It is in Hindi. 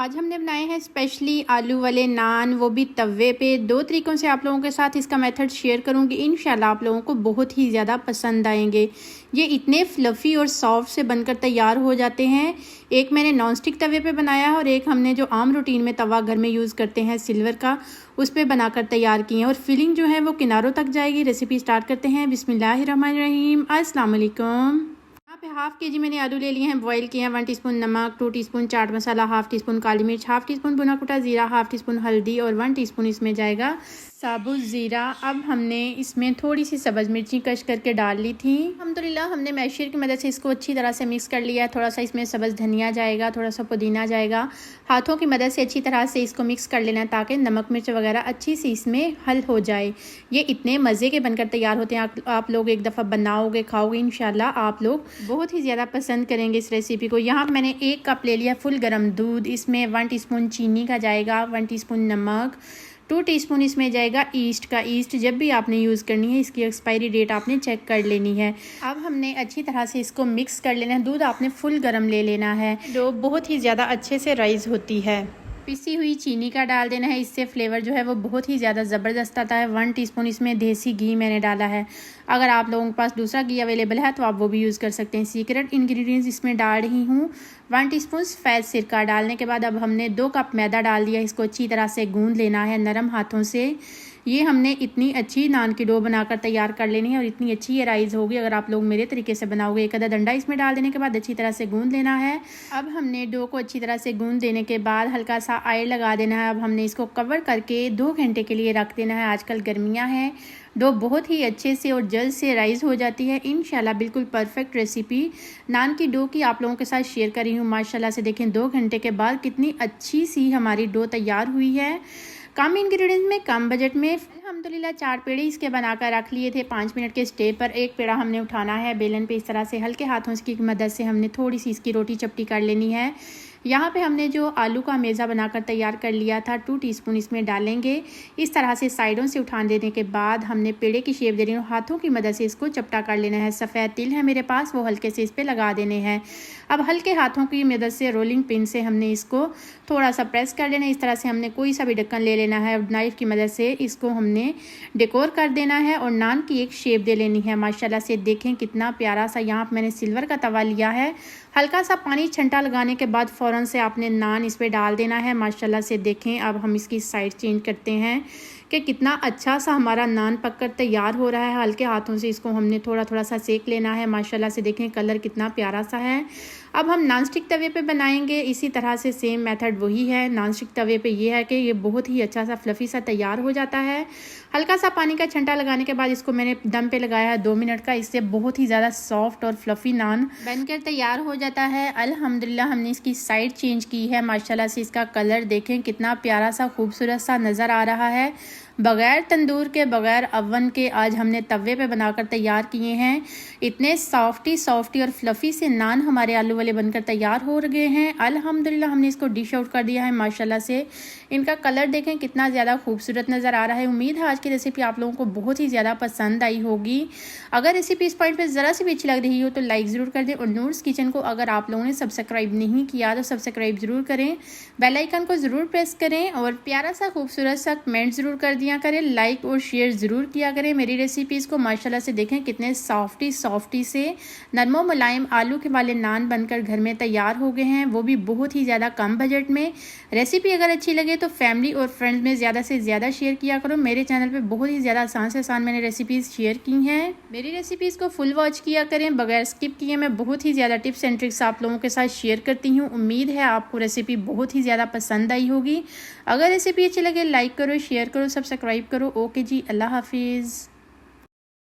आज हमने बनाए हैं स्पेशली आलू वाले नान, वो भी तवे पे। दो तरीक़ों से आप लोगों के साथ इसका मेथड शेयर करूंगी। इंशाल्लाह आप लोगों को बहुत ही ज़्यादा पसंद आएंगे। ये इतने फ्लफ़ी और सॉफ्ट से बनकर तैयार हो जाते हैं। एक मैंने नॉन स्टिक तवे पे बनाया है और एक हमने जो आम रूटीन में तवा घर में यूज़ करते हैं सिल्वर का, उस पर बनाकर तैयार किए हैं। और फिलिंग जो है वो किनारों तक जाएगी। रेसिपी स्टार्ट करते हैं। बिस्मिल्लाहिर्रहमानिर्रहीम। अस्सलाम वालेकुम। यहाँ पे हाफ़ के जी मैंने आलू ले लिए हैं, बॉईल किए हैं। 1 टीस्पून नमक, 2 teaspoon chaat masala, half teaspoon काली मिर्च, हाफ़ टीस्पून भुना कुटा ज़ीरा, हाफ़ टीस्पून हल्दी और 1 टीस्पून इसमें जाएगा साबुत ज़ीरा। अब हमने इसमें थोड़ी सी सब्ज़ मिर्ची कश करके डाल ली थी। अल्हम्दुलिल्लाह हमने मैशर की मदद से इसको अच्छी तरह से मिक्स कर लिया है। थोड़ा सा इसमें सब्ज़ धनिया जाएगा, थोड़ा सा पुदीना जाएगा। हाथों की मदद से अच्छी तरह से इसको मिक्स कर लेना है ताकि नमक मिर्च वगैरह अच्छी सी इसमें हल हो जाए। ये इतने मज़े के बनकर तैयार होते हैं। आप लोग एक दफ़ा बनाओगे, खाओगे, इंशाल्लाह आप लोग बहुत ही ज़्यादा पसंद करेंगे इस रेसिपी को। यहाँ मैंने 1 कप ले लिया फुल गर्म दूध। इसमें 1 टीस्पून चीनी का जाएगा, 1 टीस्पून नमक, 2 टीस्पून इसमें जाएगा ईस्ट का। ईस्ट जब भी आपने यूज़ करनी है इसकी एक्सपायरी डेट आपने चेक कर लेनी है। अब हमने अच्छी तरह से इसको मिक्स कर लेना है। दूध आपने फुल गर्म ले लेना है। जो बहुत ही ज़्यादा अच्छे से राइज़ होती है। पिसी हुई चीनी का डाल देना है। इससे फ्लेवर जो है वो बहुत ही ज़्यादा ज़बरदस्त आता है। 1 टीस्पून इसमें देसी घी मैंने डाला है। अगर आप लोगों के पास दूसरा घी अवेलेबल है तो आप वो भी यूज़ कर सकते हैं। सीक्रेट इंग्रेडिएंट्स इसमें डाल रही हूँ। 1 टीस्पून सफ़ेद सिरका डालने के बाद अब हमने 2 कप मैदा डाल दिया। इसको अच्छी तरह से गूंद लेना है नरम हाथों से। ये हमने इतनी अच्छी नान की डो बनाकर तैयार कर लेनी है और इतनी अच्छी ये राइज़ होगी अगर आप लोग मेरे तरीके से बनाओगे। 1 आधा डंडा इसमें डाल देने के बाद अच्छी तरह से गूंद लेना है। अब हमने डो को अच्छी तरह से गूंद देने के बाद हल्का सा ऑयल लगा देना है। अब हमने इसको कवर करके 2 घंटे के लिए रख देना है। आजकल गर्मियाँ हैं, डो बहुत ही अच्छे से और जल्द से राइज़ हो जाती है। इंशाल्लाह बिल्कुल परफेक्ट रेसिपी नान की डो की आप लोगों के साथ शेयर कर रही हूँ। माशाल्लाह से देखें 2 घंटे के बाद कितनी अच्छी सी हमारी डो तैयार हुई है। कम इंग्रेडिएंट्स में कम बजट में अल्हम्दुलिल्लाह 4 पेड़े इसके बनाकर रख लिए थे 5 मिनट के स्टे पर। एक पेड़ा हमने उठाना है बेलन पे। इस तरह से हल्के हाथों की मदद से हमने थोड़ी सी इसकी रोटी चपटी कर लेनी है। यहाँ पे हमने जो आलू का मेज़ा बनाकर तैयार कर लिया था 2 टीस्पून इसमें डालेंगे। इस तरह से साइडों से उठा देने के बाद हमने पेड़े की शेप दे रही हूँ। हाथों की मदद से इसको चपटा कर लेना है। सफ़ेद तिल है मेरे पास, वो हल्के से इस पर लगा देने हैं। अब हल्के हाथों की मदद से रोलिंग पिन से हमने इसको थोड़ा सा प्रेस कर लेना है। इस तरह से हमने कोई सा भी ढक्कन ले लेना है। नाइफ़ की मदद से इसको हमने डेकोर कर देना है और नान की एक शेप दे लेनी है। माशाल्लाह से देखें कितना प्यारा सा। यहाँ पर मैंने सिल्वर का तवा लिया है। हल्का सा पानी छंटा लगाने के बाद फ़ौरन से आपने नान इस पे डाल देना है। माशाल्लाह से देखें अब हम इसकी साइड चेंज करते हैं कि कितना अच्छा सा हमारा नान पककर तैयार हो रहा है। हल्के हाथों से इसको हमने थोड़ा थोड़ा सा सेक लेना है। माशाल्लाह से देखें कलर कितना प्यारा सा है। अब हम नॉन स्टिक तवे पे बनाएंगे। इसी तरह से सेम मेथड वही है। नॉन स्टिक तवे पे ये है कि ये बहुत ही अच्छा सा फ्लफ़ी सा तैयार हो जाता है। हल्का सा पानी का छंटा लगाने के बाद इसको मैंने दम पे लगाया है 2 मिनट का। इससे बहुत ही ज़्यादा सॉफ्ट और फ्लफ़ी नान बनकर तैयार हो जाता है। अल्हम्दुलिल्लाह हमने इसकी साइड चेंज की है। माशाल्लाह से इसका कलर देखें कितना प्यारा सा खूबसूरत सा नज़र आ रहा है। बग़ैर तंदूर के, बग़ैर अवन के आज हमने तवे पे बनाकर तैयार किए हैं। इतने सॉफ्टी और फ्लफ़ी से नान हमारे आलू वाले बनकर तैयार हो गए हैं। अल्हम्दुलिल्लाह हमने इसको डिश आउट कर दिया है। माशाल्लाह से इनका कलर देखें कितना ज़्यादा खूबसूरत नज़र आ रहा है। उम्मीद है आज की रेसिपी आप लोगों को बहुत ही ज़्यादा पसंद आई होगी। अगर रेसिपी इस पॉइंट पर ज़रा सी भी अच्छी लग रही हो तो लाइक ज़रूर कर दें। और नूर्स किचन को अगर आप लोगों ने सब्सक्राइब नहीं किया तो सब्सक्राइब ज़रूर करें, बेल आइकन को ज़रूर प्रेस करें और प्यारा सा खूबसूरत सा कमेंट ज़रूर कर दिया करें। लाइक और शेयर ज़रूर किया करें मेरी रेसिपीज़ को। माशाल्लाह से देखें कितने सॉफ्टी से नरमो मुलायम आलू के वाले नान बनकर घर में तैयार हो गए हैं, वो भी बहुत ही ज़्यादा कम बजट में। रेसिपी अगर अच्छी लगे तो फैमिली और फ्रेंड्स में ज़्यादा से ज़्यादा शेयर किया करो। मेरे चैनल पे बहुत ही ज़्यादा आसान से आसान मैंने रेसिपीज़ शेयर की हैं। मेरी रेसिपीज़ को फुल वॉच किया करें बगैर स्किप किए। मैं बहुत ही ज़्यादा टिप्स एंड ट्रिक्स आप लोगों के साथ शेयर करती हूँ। उम्मीद है आपको रेसिपी बहुत ही ज़्यादा पसंद आई होगी। अगर रेसिपी अच्छी लगे लाइक करो, शेयर करो, सब्सक्राइब करो। ओके जी, अल्लाह हाफिज़।